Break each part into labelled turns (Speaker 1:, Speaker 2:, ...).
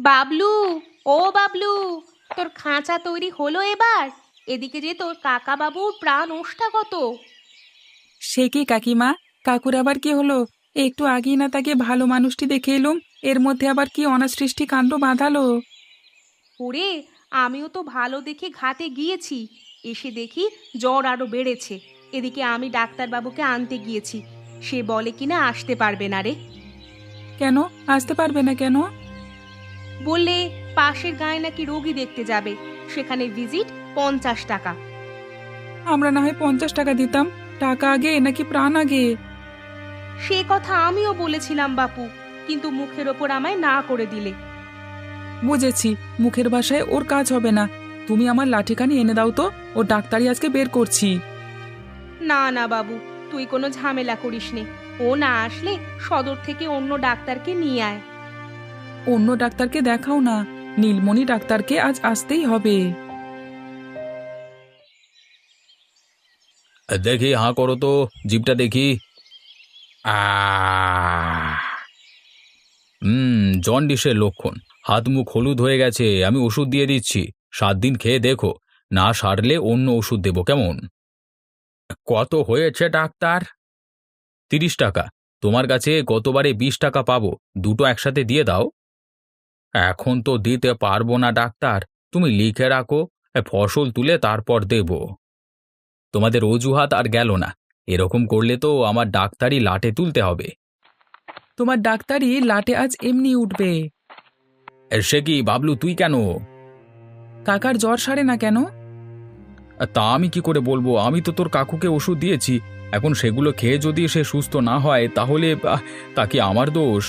Speaker 1: বাবলু, ও বাবলু, তোর খাঁচা তৈরি হলো এবার? এদিকে যে তোর কাকা বাবুর প্রাণ ওষ্ঠাগত।
Speaker 2: সে কি কাকিমা? কাকুর আবার কি হলো? একটু আগেই না তাকে ভালো মানুষটি দেখে এলুম, এর মধ্যে আবার কি অনাসৃষ্টি কাণ্ড বাঁধালো?
Speaker 1: ওরে, আমিও তো ভালো দেখে ঘাটে গিয়েছি, এসে দেখি জ্বর আরো বেড়েছে। এদিকে আমি ডাক্তারবাবুকে আনতে গিয়েছি, সে বলে কিনা আসতে পারবে না রে।
Speaker 2: কেন আসতে পারবে না কেন?
Speaker 1: বললে পাশের গায়ে নাকি রোগী দেখতে যাবে, সেখানে ভিজিট 50 টাকা।
Speaker 2: আমরা না হয় 50 টাকা দিতাম। টাকা আগে নাকি প্রাণ আগে?
Speaker 1: সে কথা আমিও বলেছিলাম বাপু, কিন্তু মুখের ওপর আমায় না করে দিলে।
Speaker 2: বুঝেছি, মুখের ভাষায় ওর কাজ হবে না। তুমি আমার লাঠিখানি এনে দাও তো, ও ডাক্তারি আজকে বের করছি।
Speaker 1: না না বাবু, তুই কোনো ঝামেলা করিস নে। ও না আসলে সদর থেকে অন্য ডাক্তারকে নিয়ে আয়।
Speaker 2: অন্য ডাক্তারকে দেখাও না, নীলমণি ডাক্তারকে আজ আসতেই হবে।
Speaker 3: দেখি, হাঁ করো তো, জিভটা দেখি। আহ জন্ডিসের লক্ষণ। হাত মুখ হলুদ হয়ে গেছে। আমি ওষুধ দিয়ে দিচ্ছি, 7 দিন খেয়ে দেখো। না সারলে অন্য ওষুধ দেবো, কেমন? কত হয়েছে ডাক্তার? 30 টাকা। তোমার কাছে গতবারে 20 টাকা পাবো, দুটো একসাথে দিয়ে দাও। এখন তো দিতে পারবো না ডাক্তার, তুমি লিখে রাখো, ফসল তুলে তারপর দেব। তোমাদের অজুহাত আর গেল না। এরকম করলে তো আমার ডাক্তারি লাটে তুলতে হবে।
Speaker 2: তোমার ডাক্তারি লাটে আজ এমনি উঠবে।
Speaker 3: সে কি বাবলু, তুই কেন?
Speaker 2: কাকার জ্বর সারে না কেন?
Speaker 3: তা আমি কি করে বলবো? আমি তো তোর কাকুকে ওষুধ দিয়েছি। এখন সেগুলো খেয়ে যদি সে সুস্থ না হয় তাহলে তা কি আমার দোষ?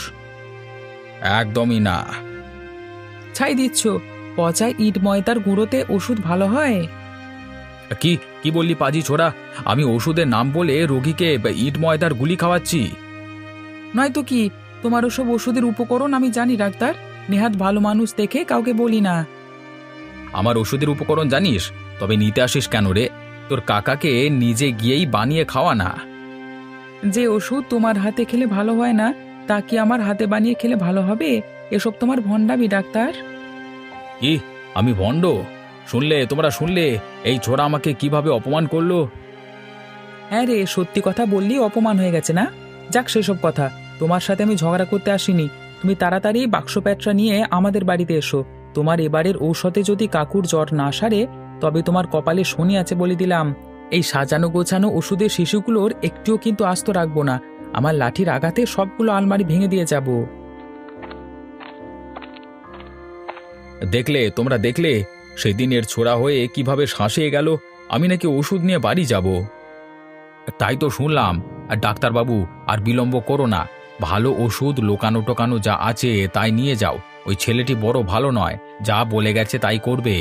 Speaker 3: একদমই না।
Speaker 2: ছাই দিচ্ছ? পচা ইট ময়দার গুঁড়োতে ওষুধ ভালো হয়?
Speaker 3: কি কি বললি পাজি ছোড়া? আমি ওষুধের নাম বলে রোগীকে ইট ময়দার গুলি খাওয়াচ্ছি?
Speaker 2: নয়তো কি? তোমার ওসব ওষুধের উপকরণ আমি জানি ডাক্তার, নেহাত ভালো মানুষ দেখে কাউকে বলি না।
Speaker 3: আমার ওষুধের উপকরণ জানিস? তবে নিতে আসিস কেন রে? তোর কাকাকে নিজে গিয়েই বানিয়ে খাওয়া না।
Speaker 2: যে ওষুধ তোমার হাতে খেলে ভালো হয় না, তা কি আমার হাতে বানিয়ে খেলে ভালো হবে? এসব তোমার ভণ্ডামি ডাক্তার।
Speaker 3: কি? আমি ভণ্ড? তোমরা শুনলে এই ছোড়া আমাকে কিভাবে অপমান করলো?
Speaker 2: হ্যাঁ রে, সত্যি কথা বললি অপমান হয়ে গেছে না? যাক সেসব কথা, তোমার সাথে আমি ঝগড়া করতে আসিনি। তুমি তাড়াতাড়ি বাক্স প্যাঁটরা নিয়ে আমাদের বাড়িতে এসো। তোমার এবারের ঔষধে যদি কাকুর জ্বর না সারে, তবে তোমার কপালে শনি আছে বলে দিলাম। এই সাজানো গোছানো ওষুধের শিশুগুলোর একটিও কিন্তু আস্ত রাখবো না। আমার লাঠির আঘাতে সবগুলো আলমারি ভেঙে দিয়ে যাব।
Speaker 3: তোমরা দেখলে সেদিনের ছোড়া হয়ে কিভাবে শাঁসিয়ে গেল। আমি নাকি ওষুধ নিয়ে বাড়ি যাব। তাই তো শুনলাম। আর ডাক্তারবাবু, আর বিলম্ব করো না। ভালো ওষুধ লোকানো টোকানো যা আছে তাই নিয়ে যাও। ওই ছেলেটি বড় ভালো নয়, যা বলে গেছে তাই করবে।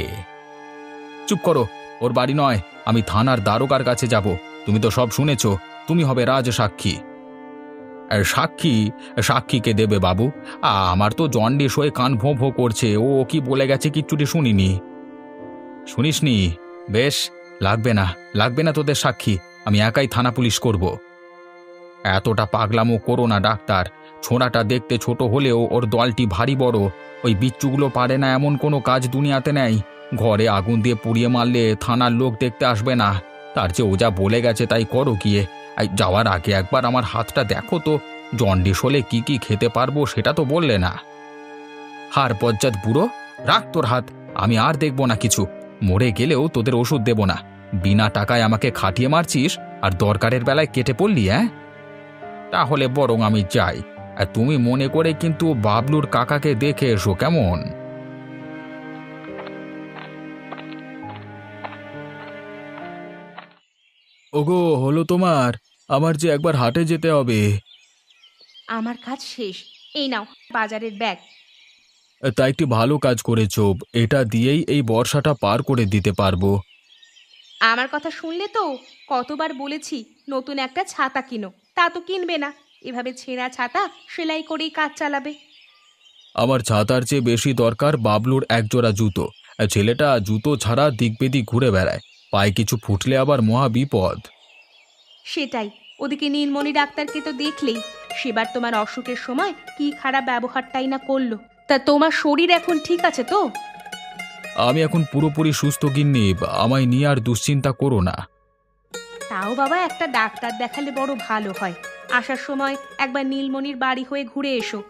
Speaker 3: চুপ করো, ওর বাড়ি নয়, আমি থানার দারোগার কাছে যাব। তুমি তো সব শুনেছ, তুমি হবে রাজ সাক্ষী। সাক্ষী? সাক্ষীকে দেবে বাবু? আমার তো জন্ডিস হয়ে কান ভোঁ ভোঁ করছে। ও কি বলে গেছে কিচ্ছুটি শুনিনি। শুনিসনি? বেশ, লাগবে না, লাগবে না তোদের সাক্ষী। আমি একাই থানা পুলিশ করব। এতটা পাগলামো করো না ডাক্তার। ছোঁড়াটা দেখতে ছোট হলেও ওর দলটি ভারী বড়। ওই বিচ্ছুগুলো পারে না এমন কোনো কাজ দুনিয়াতে নেই। ঘরে আগুন দিয়ে পুড়িয়ে মারলে থানার লোক দেখতে আসবে না। তার চেয়ে ও যা বলে গেছে তাই করো গিয়ে। যাওয়ার আগে একবার আমার হাতটা দেখো তো। জন্ডিস হলে কি কি খেতে পারবো সেটা তো বললে না। হার বজ্জাত বুড়ো, রাখ তোর হাত। আমি আর দেখব না কিছু। মরে গেলেও তোদের ওষুধ দেব না। বিনা টাকায় আমাকে খাটিয়ে মারছিস, আর দরকারের বেলায় কেটে পড়লি। তাহলে বরং আমি যাই। আর তুমি মনে করে কিন্তু বাবলুর কাকাকে দেখে এসো, কেমন? ওগো, হলো তোমার? আমার যে একবার হাটে যেতে হবে।
Speaker 1: আমার কাজ শেষ, এই নাও বাজারের ব্যাগ।
Speaker 3: তা একটি ভালো কাজ করেছো, এটা দিয়েই এই বর্ষাটা পার করে দিতে পারবো।
Speaker 1: আমার কথা শুনলে তো? কতবার বলেছি নতুন একটা ছাতা কিনো, তা তো কিনবে না। এভাবে ছেঁড়া ছাতা সেলাই করেই কাজ চালাবে।
Speaker 3: আমার ছাতার চেয়ে বেশি দরকার বাবলুর একজোড়া জুতো। ছেলেটা জুতো ছাড়া দিক বেদিক ঘুরে বেড়ায়, পায়ে কিছু ফুটলে আবার মহা বিপদ।
Speaker 1: সেটাই, ওদিকে নীলমণি ডাক্তারকে তো দেখলেই, সেবার তোমার অসুখের সময় কি খারাপ ব্যবহারটাই না করলো। তা তোমার শরীর এখন ঠিক আছে তো?
Speaker 3: আমি এখন পুরোপুরি সুস্থ গিন্নি, আমায় নিয়ে আর দুশ্চিন্তা করো না।
Speaker 1: তাও বাবা একটা ডাক্তার দেখালে বড় ভালো হয়। আসার সময় একবার নীলমণির বাড়ি হয়ে ঘুরে এসো।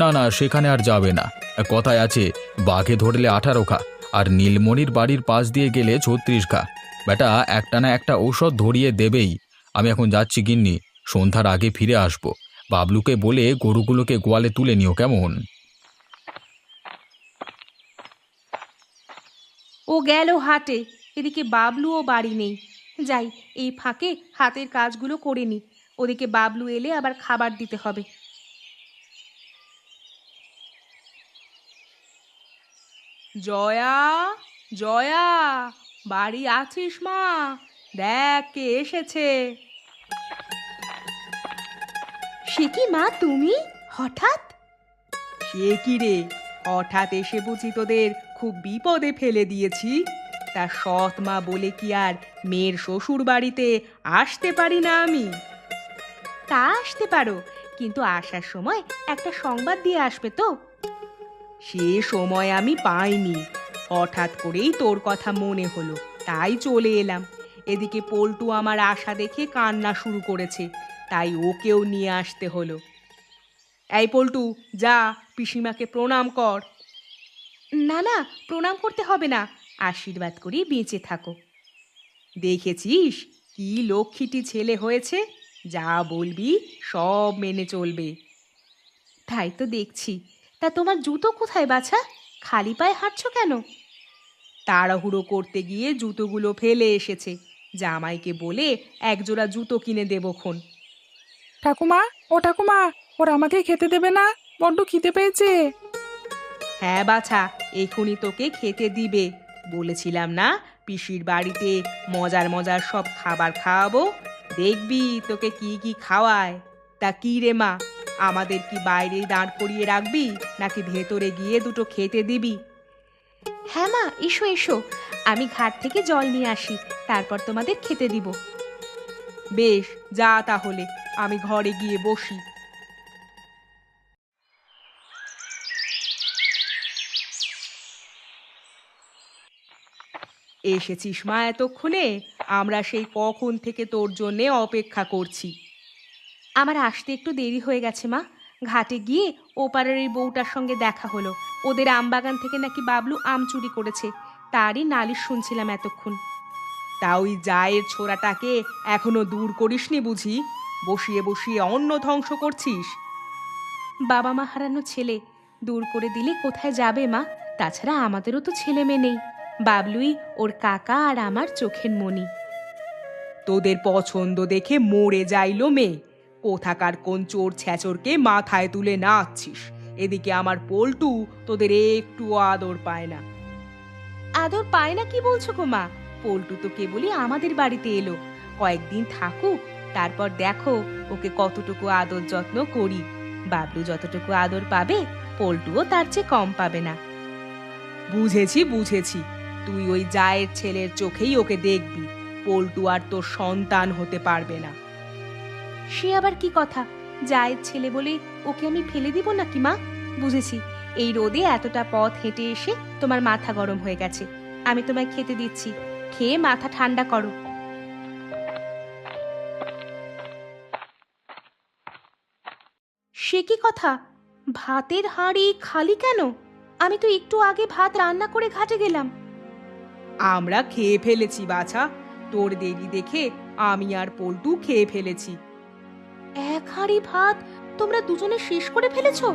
Speaker 3: না না, সেখানে আর যাবে না। কথায় আছে, বাঘে ধরলে 18 খা, আর নীলমণির বাড়ির পাশ দিয়ে গেলে 36 খা। বেটা একটা না একটা ঔষধ ধরিয়ে দেবেই। আমি এখন যাচ্ছি গিন্নি, সন্ধ্যার আগে ফিরে আসবো। বাবলুকে বলে গরুগুলোকে গোয়ালে তুলে নিও কেমন?
Speaker 1: ও গেল হাটে, এদিকে বাবলুও বাড়ি নেই। যাই, এই ফাঁকে হাতের কাজগুলো করে নি, ওদিকে বাবলু এলে আবার খাবার দিতে হবে। জয়া, জয়া, বাড়ি আছিস মা? দেখ কে এসেছে। সে কি মা, তুমি হঠাৎ? সে কি রে, হঠাৎ এসে বুঝি তোদের খুব বিপদে ফেলে দিয়েছি? তা সৎ মা বলে কি আর মেয়ের শ্বশুর বাড়িতে আসতে পারি না আমি? তা আসতে পারো, কিন্তু আসার সময় একটা সংবাদ দিয়ে আসবে তো। সে সময় আমি পাইনি, হঠাৎ করেই তোর কথা মনে হলো, তাই চলে এলাম। এদিকে পল্টু আমার আশা দেখে কান্না শুরু করেছে, তাই ওকেও নিয়ে আসতে হলো। এই পল্টু, যা পিসিমাকে প্রণাম কর। না না, প্রণাম করতে হবে না, আশীর্বাদ করি বেঁচে থাকো। দেখেছিস কি লক্ষ্মীটি ছেলে হয়েছে, যা বলবি সব মেনে চলবে। তাই তো দেখছি। তা তোমার জুতো কোথায় বাছা? খালি পায়ে হাঁটছো কেন? তাড়াহুড়ো করতে গিয়ে জুতোগুলো ফেলে এসেছে, জামাইকে বলে একজোড়া জুতো কিনে দেবক্ষণ।
Speaker 2: ঠাকুমা, ও ঠাকুমা, ওরা আমাকে খেতে দেবে না, বড্ড খিদে পেয়েছে।
Speaker 1: হ্যাঁ বাছা, এখুনি তোকে খেতে দিবে। বলেছিলাম না পিসির বাড়িতে মজার মজার সব খাবার খাওয়াবো, দেখবি তোকে কি কি খাওয়ায়। তা কি রে মা, আমাদের কি বাইরে দাঁড় করিয়ে রাখবি, নাকি ভেতরে গিয়ে দুটো খেতে দিবি? হ্যাঁ মা, এসো এসো, আমি ঘাট থেকে জল নিয়ে আসি, তারপর তোমাদের খেতে দিব। বেশ, যা তাহলে, আমি ঘরে গিয়ে বসি। এসেছিস মা এতক্ষণে? আমরা সেই কখন থেকে তোর জন্যে অপেক্ষা করছি। আমার আসতে একটু দেরি হয়ে গেছে মা। ঘাটে গিয়ে ওপারের এই বউটার সঙ্গে দেখা হলো, ওদের আমবাগান থেকে নাকি বাবলু আম চুরি করেছে, তারই নালিশ শুনছিলাম এতক্ষণ। তা ওই জায়ের ছোড়াটাকে এখনো দূর করিসনি বুঝি? বসিয়ে বসিয়ে অন্ন ধ্বংস করছিস। বাবা মা হারানো ছেলে, দূর করে দিলে কোথায় যাবে মা? তাছাড়া আমাদেরও তো ছেলে মেয়ে নেই। বাবলুই ওর কাকা আর আমার চোখের মণি। তোদের পছন্দ দেখে মরে যাইলো মেয়ে, কোথাকার কোন চোর ছ্যাচরকে মাথায় তুলে নাচছিস। এদিকে আমার পল্টু তোদের একটু আদর পায় না। আদর পায় না কি বলছো গো মা? পল্টু তো কেবলই আমাদের বাড়িতে এলো, কয়েকদিন থাকুক, তারপর দেখো ওকে কতটুকু আদর যত্ন করি। বাবলু যতটুকু আদর পাবে, পল্টুও তার চেয়ে কম পাবে না। বুঝেছি বুঝেছি, তুই ওই জায়ের ছেলের চোখেই ওকে দেখবি, পল্টু আর তোর সন্তান হতে পারবে না। সে আবার কি কথা? জায়ের ছেলে বলে ওকে আমি ফেলে দিব নাকি মা? বুঝেছি, এই রোদে এতটা পথ হেঁটে এসে তোমার মাথা গরম হয়ে গেছে, আমি তোমায় খেতে দিচ্ছি, খেয়ে মাথা ঠান্ডা করো। সে কি কথা, ভাতের হাঁড়ি খালি কেন? আমি তো একটু আগে ভাত রান্না করে ঘাটে গেলাম। আমরা খেয়ে ফেলেছি বাছা, তোর দেরি দেখে আমি আর পল্টু খেয়ে ফেলেছি। এক হাঁড়ি ভাত তোমরা দুজনে শেষ করে ফেলেছো?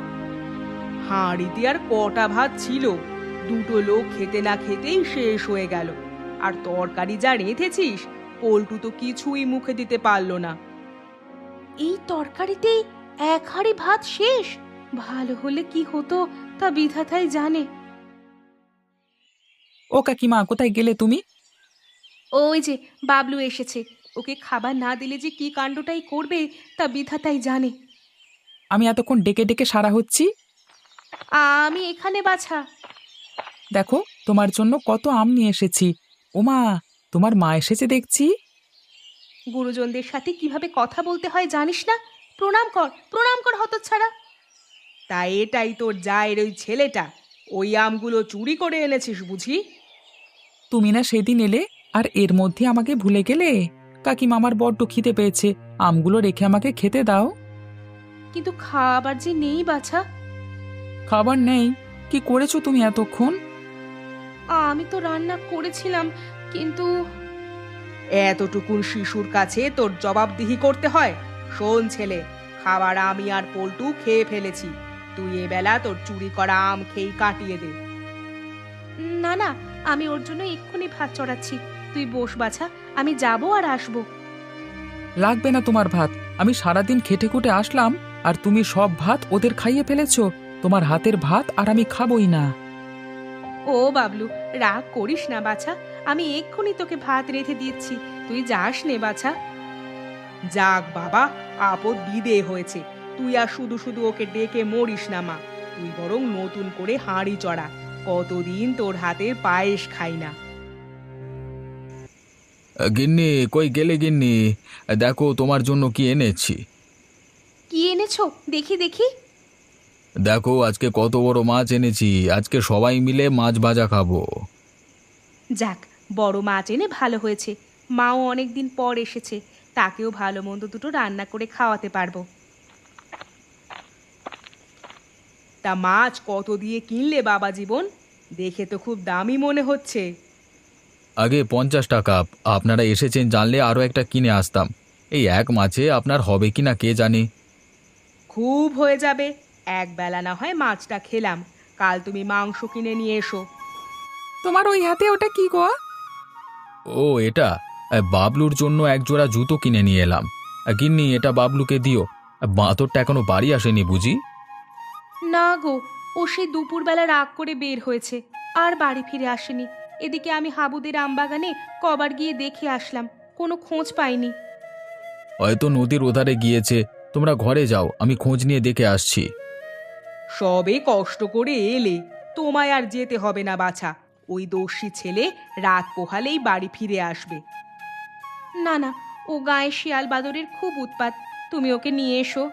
Speaker 1: হাঁড়িতে আর কটা ভাত ছিল, দুটো লোক খেতে না খেতেই শেষ হয়ে গেল। আর তরকারি যা রেঁধেছিস, পল্টু তো কিছুই মুখে দিতে পারলো না। এই তরকারিতেই এক হাঁড়ি ভাত শেষ? ভালো হলে কি হতো তা বিধাতাই জানে।
Speaker 2: ও কাকিমা, কোথায় গেলে তুমি?
Speaker 1: ওই যে বাবলু এসেছে, ওকে খাবার না দিলে যে কি কাণ্ডটাই করবে তা বিধাতাই জানে।
Speaker 2: আমি এতক্ষণ ডেকে ডেকে সারা হচ্ছি।
Speaker 1: আমি এখানে বাছা।
Speaker 2: দেখো, তোমার জন্য কত আম নিয়ে এসেছি। ওমা, তোমার মা এসেছে দেখছি।
Speaker 1: গুরুজনদের সাথে কিভাবে কথা বলতে হয় জানিস না? প্রণাম কর, প্রণাম কর হতচ্ছাড়া। তা এটাই তোর জায়ের ওই ছেলেটা? ওই আমগুলো চুরি করে এনেছিস বুঝি?
Speaker 2: তুমি না সেদিন এলে আর এর মধ্যে আমাকে ভুলে গেলে? কাকিমা, আমার বড্ড খিদে পেয়েছে, আমগুলো রেখে আমাকে খেতে দাও।
Speaker 1: কিন্তু খাবার যে নেই বাছা।
Speaker 2: খাবার নেই? কি করেছো তুমি এতক্ষণ?
Speaker 1: আমি তো রান্না করেছিলাম, কিন্তু এতটুকুন শিশুর কাছে তোর জবাবদিহি করতে হয়? শোন ছেলে, খাবার আমি আর পল্টু খেয়ে ফেলেছি। তুই এবেলা তোর চুরি করা আম খেয়েই কাটিয়ে দে। না না, আমি ওর জন্য এক্ষুনি ভাত চড়াচ্ছি। তুই বস বাছা, আমি যাবো আর আসবো।
Speaker 2: লাগবে না তোমার ভাত। আমি সারাদিন খেটে খুটে আসলাম আর তুমি সব ভাত ওদের খাইয়ে ফেলেছো। তোমার হাতের ভাত আর আমি খাবই না।
Speaker 1: ও বাবলু, রাগ করিস না বাছা, আমি এক্ষুনি তোকে ভাত রেঁধে দিচ্ছি, তুই যাস নে বাছা। যাক বাবা, আপদ বিদে হয়েছে। তুই আর শুধু শুধু ওকে ডেকে মরিস না মা। তুই বরং নতুন করে হাঁড়ি চড়া। কতদিন তোর হাতের পায়েস খাই না।
Speaker 3: গিন্নি, কই গেলে গিন্নি? দেখো তোমার জন্য কি এনেছি।
Speaker 1: কি এনেছো দেখি দেখি।
Speaker 3: দেখো আজকে কত বড় মাছ এনেছি। আজকে সবাই মিলে মাছ ভাজা খাবো।
Speaker 1: যাক, বড় মাছ এনে ভালো হয়েছে। মাও অনেকদিন পর এসেছে, তাকেও ভালো মন্দ দুটো রান্না করে খাওয়াতে পারবো। তা মাছ কত দিয়ে কিনলে বাবা জীবন? দেখে তো খুব দামি মনে হচ্ছে।
Speaker 3: আগে 50 টাকা। আপনারা এসেছেন জানলে আরও একটা কিনে আসতাম। এই এক মাছে আপনার হবে কি না কে জানে।
Speaker 1: খুব হয়ে যাবে। এক বেলা না হয় মাছটা খেলাম, কাল তুমি মাংস কিনে নিয়ে এসো।
Speaker 2: তোমার ওই হাতে ওটা কি গো?
Speaker 3: ও এটা বাবলুর জন্য এক জোড়া জুতো কিনে নিয়ে এলাম। গিন্নি, এটা বাবলুকে দিও। বাঁদরটা এখনো বাড়ি আসেনি বুঝি?
Speaker 1: না গো, ও সেই দুপুরবেলা রাগ করে বের হয়েছে, আর বাড়ি ফিরে আসেনি। এদিকে আমি হাবুদের আমবাগানে কবার গিয়ে দেখে আসলাম, কোনো খোঁজ পাইনি।
Speaker 3: হয়তো নদীর ওধারে গিয়েছে। তোমরা ঘরে যাও, আমি খোঁজ নিয়ে দেখে আসছি।
Speaker 1: সবে কষ্ট করে এলে, তোমায় আর যেতে হবে না বাছা। ওই দস্যি ছেলে রাত পোহালেই বাড়ি ফিরে আসবে। না না, ও গায়ে শিয়াল বাদরের খুব উৎপাত, তুমি ওকে নিয়ে এসো।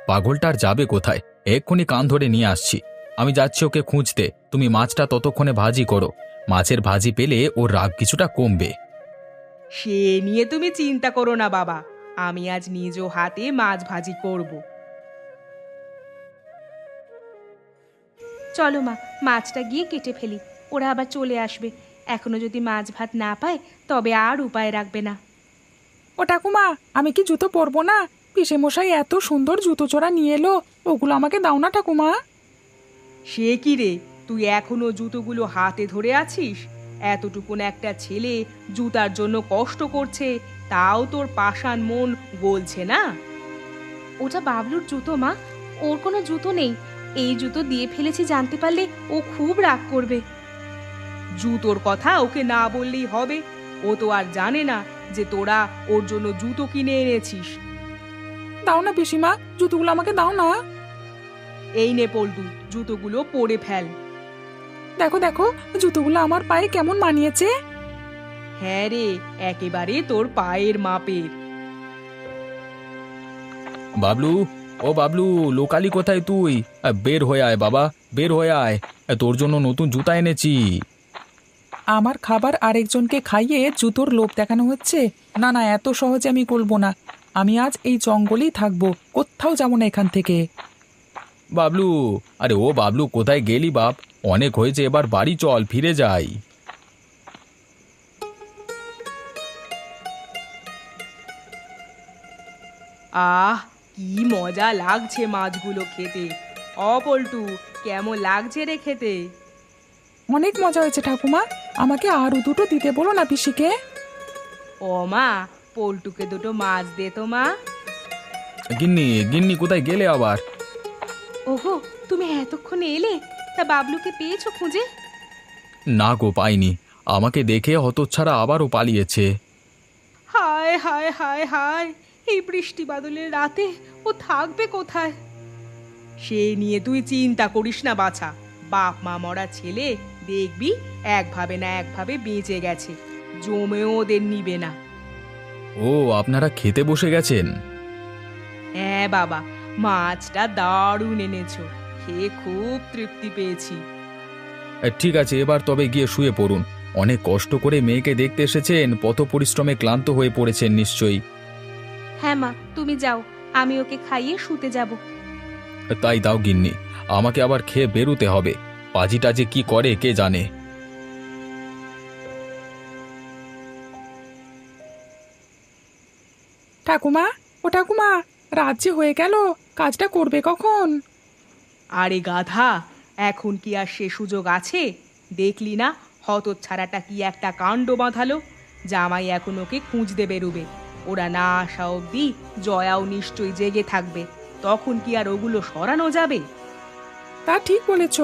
Speaker 3: পাগলটা আর যাবে কোথায়? এক্ষুনি কান ধরে নিয়ে আসছি। আমি যাচ্ছি ওকে খুঁজতে। তুমি মাছটা ততক্ষণে ভাজি করো। মাছের ভাজি পেলে ওর রাগ কিছুটা কমবে।
Speaker 1: সে নিয়ে তুমি চিন্তা করো না বাবা, আমি আজ নিজ হাতে মাছ ভাজি করব। চলো মা, মাছটা গিয়ে কেটে ফেলি, ওরা আবার চলে আসবে। এখনো যদি মাছ ভাত না পায় তবে আর উপায় রাখবে না।
Speaker 2: ও ঠাকুমা, আমি কি জুতো পরবো না? পিসে মশাই এত সুন্দর জুতো চোরা নিয়ে এলো, ওগুলো আমাকে দাও না ঠাকুমা।
Speaker 1: সে কি রে, তুই এখনো জুতোগুলো হাতে ধরে আছিস? এতটুকুন একটা ছেলে জুতার জন্য কষ্ট করছে, তাও তোর পাষাণ মন গলছে না? ওটা বাবলুর জুতো মা, ওর কোনো জুতো নেই। এই জুতো দিয়ে ফেলেছি জানতে পারলে ও খুব রাগ করবে। জুতোর কথা ওকে না বললেই হবে। ও তো আর জানে না যে তোরা ওর জন্য জুতো কিনে এনেছিস।
Speaker 2: দাও না পিসিমা, জুতোগুলো আমাকে দাও না।
Speaker 1: এই নে পল্টু, জুতোগুলো পরে ফেল।
Speaker 2: দেখো দেখো, জুতোগুলো আমার পায়ে কেমন মানিয়েছে।
Speaker 1: হ্যাঁ রে, একেবারে তোর পায়ের মাপের।
Speaker 3: বাবলু, ও বাবলু, লোকালি কোথায় তুই? বের হয়ে আয় বাবা, বের হয়ে আয়। তোর জন্য নতুন জুতা এনেছি।
Speaker 2: আমার খাবার আরেকজনকে খাইয়ে জুতোর লোভ দেখানো হচ্ছে? না না, এত সহজে আমি করবো না। আমি আজ এই জঙ্গলেই থাকবো, কোথাও যাবো না এখান থেকে।
Speaker 3: বাবলু, আরে ও বাবলু, কোথায় গেলি বাপ? অনেক হয়েছে, এবার বাড়ি চল, ফিরে যাই।
Speaker 1: আহ, কি মজা লাগছে মাছগুলো খেতে। অপল্টু, কেমন লাগছে রে খেতে?
Speaker 2: অনেক মজা হয়েছে ঠাকুমা, আমাকে আরো দুটো দিতে বলো না পিসিকে।
Speaker 1: ও মা, পল্টুকে দুটো মাছ দে তো মা।
Speaker 3: গিন্নি, গিন্নি কোথায় গেলে আবার?
Speaker 1: ওহো, তুমি এতক্ষণে এলে? তা বাবলুকে পেয়েছো খুঁজে?
Speaker 3: না গো, পাইনি। আমাকে দেখে হতচ্ছাড়া আবারও পালিয়েছে।
Speaker 1: হায় হায় হায় হায়, এই বৃষ্টি বাদলের রাতে ও থাকবে কোথায়? সে নিয়ে তুই চিন্তা করিস না বাছা। বাপ মা মরা ছেলে, দেখবি একভাবে না একভাবে বেঁচে গেছে, জমেও ওদের নিবে না।
Speaker 3: ও, আপনারা খেতে বসে গেছেন?
Speaker 1: হ্যাঁ বাবা, মাছটা দারুণ এনেছো, খেয়ে খুব তৃপ্তি পেয়েছি।
Speaker 3: ঠিক আছে, এবার তবে গিয়ে শুয়ে পড়ুন। অনেক কষ্ট করে মেয়েকে দেখতে এসেছেন, পথ পরিশ্রমে ক্লান্ত হয়ে পড়েছেন নিশ্চয়ই।
Speaker 1: হ্যাঁ মা, তুমি যাও, আমি ওকে খাইয়ে শুতে যাব।
Speaker 3: তাই দাও গিন্নি, আমাকে আবার খেয়ে বেরুতে হবে। পাজিটা যে কি করে কে জানে।
Speaker 2: ঠাকুমা, ও ঠাকুমা, রাত যে হয়ে গেল, কাজটা করবে কখন?
Speaker 1: আরে গাধা, এখন কি আর সে সুযোগ আছে? দেখলি না হতচ্ছাড়াটা কি একটা কাণ্ড বাঁধালো। জামাই এখন ওকে খুঁজতে বেরোবে। ওরা না আসা অবধি জয়াও নিশ্চয়ই জেগে থাকবে। তখন কি আর ওগুলো সরানো যাবে?
Speaker 2: তা ঠিক বলেছ।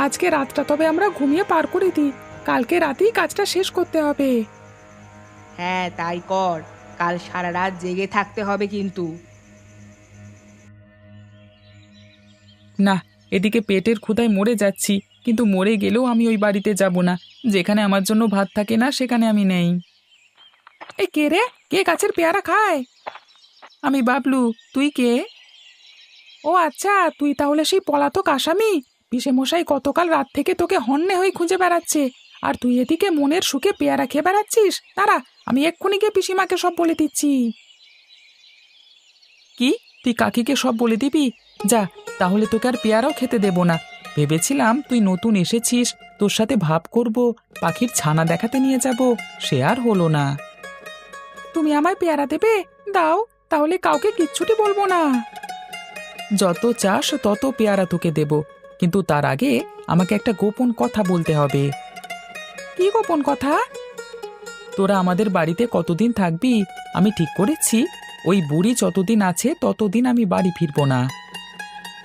Speaker 2: আজকে রাতটা তবে আমরা ঘুমিয়ে পার করে দিই, কালকে রাতেই কাজটা শেষ করতে হবে।
Speaker 1: হ্যাঁ তাই কর, কাল সারা রাত জেগে থাকতে হবে কিন্তু।
Speaker 2: না, এদিকে পেটের ক্ষুধায় মরে যাচ্ছি, কিন্তু মরে গেলেও আমি ওই বাড়িতে যাব না। যেখানে আমার জন্য ভাত থাকে না সেখানে আমি নেই। এই কে রে? কে গাছের পেয়ারা খায়? আমি বাবলু, তুই কে? ও আচ্ছা, তুই তাহলে সেই পলাতক আসামি। পিসেমশাই গতকাল রাত থেকে তোকে হন্যে হয়ে খুঁজে বেড়াচ্ছে, আর তুই এদিকে মনের সুখে পেয়ারা খেয়ে বেড়াচ্ছিস। দাঁড়া, আমি এক্ষুনি গিয়ে পিসিমাকে সব বলে দিচ্ছি। কি, তুই কাকিকে সব বলে দিবি? যা, তাহলে তোকে আর পেয়ারাও খেতে দেব না। ভেবেছিলাম তুই নতুন এসেছিস, তোর সাথে ভাব করব, পাখির ছানা দেখাতে নিয়ে যাব, সে আর হলো না। তুমি আমায় পেয়ারা দেবে? দাও, তাহলে কাউকে কিচ্ছুটি বলবো না। যত চাস তত পেয়ারা তোকে দেব, কিন্তু তার আগে আমাকে একটা গোপন কথা বলতে হবে। কি গোপন কথা? তোরা আমাদের বাড়িতে কতদিন থাকবি? আমি ঠিক করেছি, ওই বুড়ি যতদিন আছে ততদিন আমি বাড়ি ফিরবো না।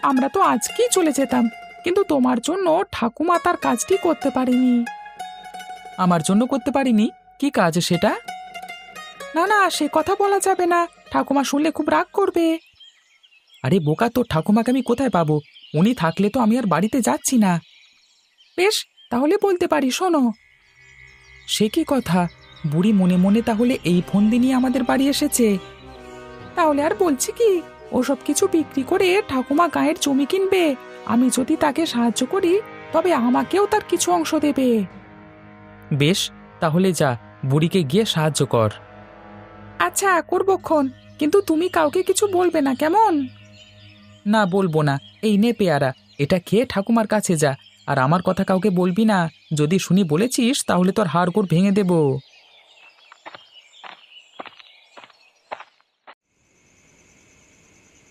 Speaker 2: আমরা তো আজকেই চলে যেতাম, কিন্তু তোমার জন্য ঠাকুমা তার কাজটি করতে পারেনি। আমার জন্য করতে পারিনি? কি কাজ সেটা? না না, সে কথা বলা যাবে না, ঠাকুমা শুনলে খুব রাগ করবে। আরে বোকা, তোর ঠাকুমাকে আমি কোথায় পাবো? উনি থাকলে তো আমি আর বাড়িতে যাচ্ছি না। বেশ, তাহলে বলতে পারি, শোনো। সে কি কথা? বুড়ি মনে মনে তাহলে এই ফন্দি নিয়ে আমাদের বাড়ি এসেছে? তাহলে আর বলছি কি, ওসব কিছু বিক্রি করে ঠাকুমা গায়ের জমি কিনবে। আমি যদি তাকে সাহায্য করি তবে আমাকেও তার কিছু অংশ দেবে। বেশ, তাহলে যা, বুড়িকে গিয়ে সাহায্য কর। আচ্ছা, করবক্ষণ, কিন্তু তুমি কাউকে কিছু বলবে না, কেমন? না, বলবো না। এই নে পেয়ারা, এটা খেয়ে ঠাকুমার কাছে যা, আর আমার কথা কাউকে বলবি না। যদি শুনি বলেছিস তাহলে তোর হাড়গোড় ভেঙে দেব।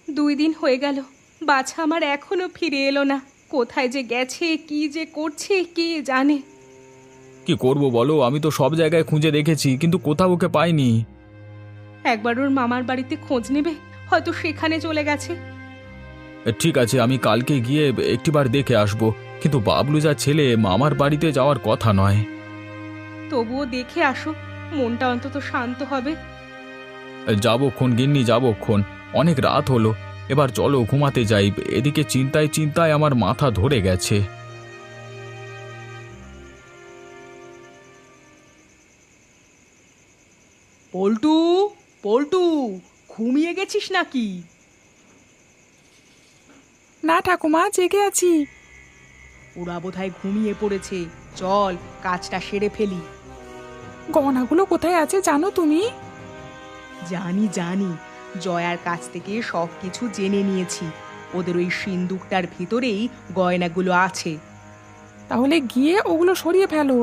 Speaker 1: 2 দিন হয়ে গেল, বাছা আমার এখনো ফিরে এলো না। কোথায় যে গেছে, কি যে করছে কে জানে।
Speaker 3: কি করব বলো, আমি তো সব জায়গায় খুঁজে দেখেছি, কিন্তু কোথাও ওকে পাইনি।
Speaker 1: একবার ওর মামার বাড়িতে খোঁজ নেবে, হয়তো সেখানে চলে গেছে।
Speaker 3: ঠিক আছে, আমি কালকে গিয়ে একটিবার দেখে আসব, কিন্তু বাবলু যা ছেলে, মামার বাড়িতে যাওয়ার কথা নয়।
Speaker 1: তবুও দেখে আসো, মনটা অন্তত শান্ত হবে।
Speaker 3: যাবক্ষণ গিন্নি, যাবক্ষণ। অনেক রাত হলো, এবার চলো ঘুমাতে যাই। এদিকে চিন্তায় চিন্তায় আমার মাথা ধরে গেছে।
Speaker 1: পল্টু, পল্টু, ঘুমিয়ে গেছিস নাকি?
Speaker 2: না ঠাকুমা, জেগে আছি।
Speaker 1: ওরা বোধহয় ঘুমিয়ে পড়েছে, চল কাজটা সেরে ফেলি।
Speaker 2: গহনাগুলো কোথায় আছে জানো তুমি?
Speaker 1: জানি জানি, জয়ার কাছ থেকে সব কিছু জেনে নিয়েছি। ওদের ওই সিন্দুকটার ভিতরেই গয়নাগুলো আছে।
Speaker 2: তাহলে গিয়ে ওগুলো সরিয়ে ফেলো।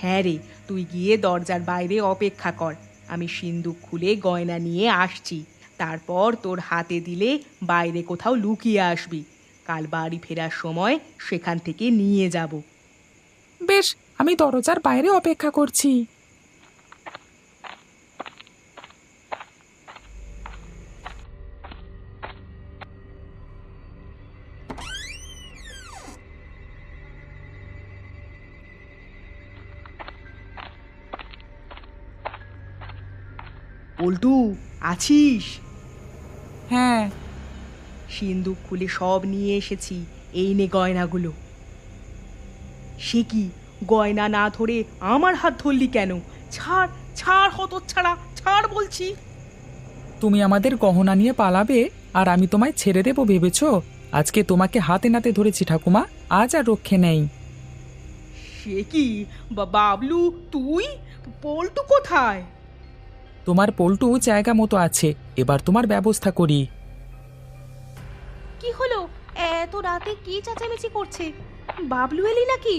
Speaker 1: হ্যাঁ রে, তুই গিয়ে দরজার বাইরে অপেক্ষা কর, আমি সিন্দুক খুলে গয়না নিয়ে আসছি। তারপর তোর হাতে দিলে বাইরে কোথাও লুকিয়ে আসবি। কাল বাড়ি ফেরার সময় সেখান থেকে নিয়ে যাব।
Speaker 2: বেশ, আমি দরজার বাইরে অপেক্ষা করছি।
Speaker 1: পল্টু, আছিস?
Speaker 2: হ্যাঁ।
Speaker 1: সিন্দুক খুলে সব নিয়ে এসেছি, এই নে গয়নাগুলো। সে কি, গয়না না ধরে আমার হাত ধরলি কেন? ছাড়, ছাড় হতচ্ছাড়া, ছাড় বলছি।
Speaker 2: তুমি আমাদের গহনা নিয়ে পালাবে আর আমি তোমায় ছেড়ে দেবো ভেবেছো? আজকে তোমাকে হাতে নাতে ধরেছি ঠাকুমা, আজ আর রক্ষে নেই।
Speaker 1: সে কি বাবলু, তুই? পল্টু কোথায়?
Speaker 2: তোমার পল্টু জায়গা মতো আছে, এবার তোমার ব্যবস্থা করি।
Speaker 1: কি হলো? এত রাতে কি চেঁচামেচি করছে? বাবলু এলি নাকি?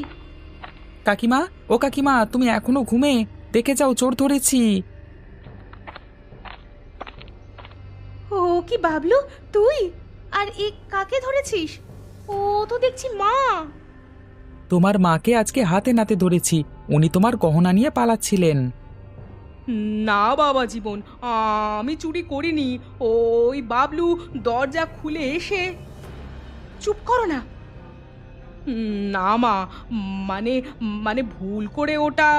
Speaker 2: কাকিমা, ও কাকিমা, তুমি এখনো ঘুমে? দেখে যাও, চোর ধরেছি।
Speaker 1: ও কি বাবলু, তুই? আর এ কাকে ধরেছিস? ও তো দেখছি মা।
Speaker 2: তোমার মাকে আজকে হাতে নাতে ধরেছি, উনি তোমার গহনা নিয়ে পালাচ্ছিলেন।
Speaker 1: না বাবা জীবন, আমি চুরি করিনি। ওই বাবলু দরজা খুলে এসে। চুপ করো না। না মা, মানে মানে ভুল করে ওটা।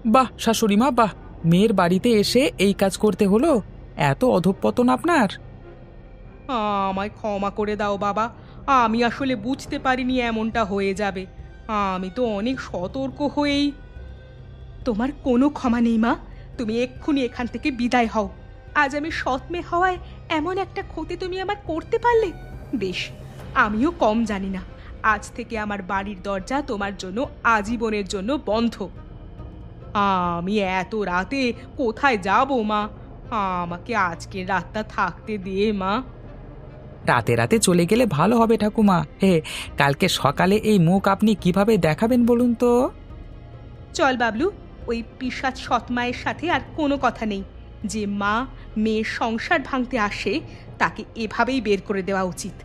Speaker 2: বাহ শাশুড়ি মা, বাহ! মেয়ের বাড়িতে এসে এই কাজ করতে হলো? এত অধঃপতন আপনার!
Speaker 1: আমায় ক্ষমা করে দাও বাবা, আমি আসলে বুঝতে পারিনি এমনটা হয়ে যাবে। আমি তো অনেক সতর্ক হয়েই। তোমার কোনো ক্ষমা নেই মা, তুমি এক্ষুনি এখান থেকে বিদায় হও। আজ আমি সৎ মেয়ে হওয়ায় এমন একটা ক্ষতি তুমি আমার করতে পারলে। বেশ, আমিও কম জানি না। আজ থেকে আমার বাড়ির দরজা তোমার জন্য আজীবনের জন্য বন্ধ। আমি এত রাতে কোথায় যাব মা? আমাকে আজকের রাতটা থাকতে দে মা।
Speaker 2: রাতে রাতে চলে গেলে ভালো হবে ঠাকুমা। কালকে সকালে এই মুখ আপনি কিভাবে দেখাবেন বলুন তো?
Speaker 1: চল বাবলু, ওই পিশাচ সৎ মায়ের সাথে আর কোনো কথা নেই। যে মা মেয়ের সংসার ভাঙতে আসে তাকে এভাবেই বের করে দেওয়া উচিত।